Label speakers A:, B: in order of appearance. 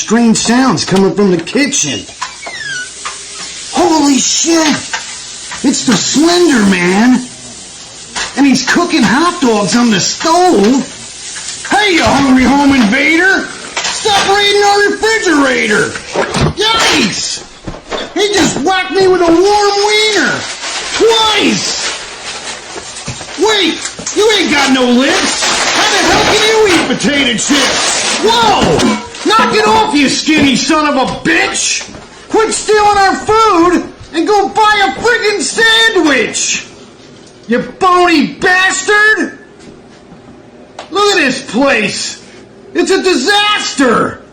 A: strange sounds coming from the kitchen. Holy shit! It's the Slenderman! And he's cooking hot dogs on the stove! Hey, you hungry home invader! Stop raiding our refrigerator! Yikes! He just whacked me with a warm wiener! Twice! Wait! You ain't got no lips! How the hell can you eat potato chips? Whoa! Knock it off, you skinny son of a bitch! Quit stealing our food and go buy a friggin' sandwich! You bony bastard! Look at this place! It's a disaster!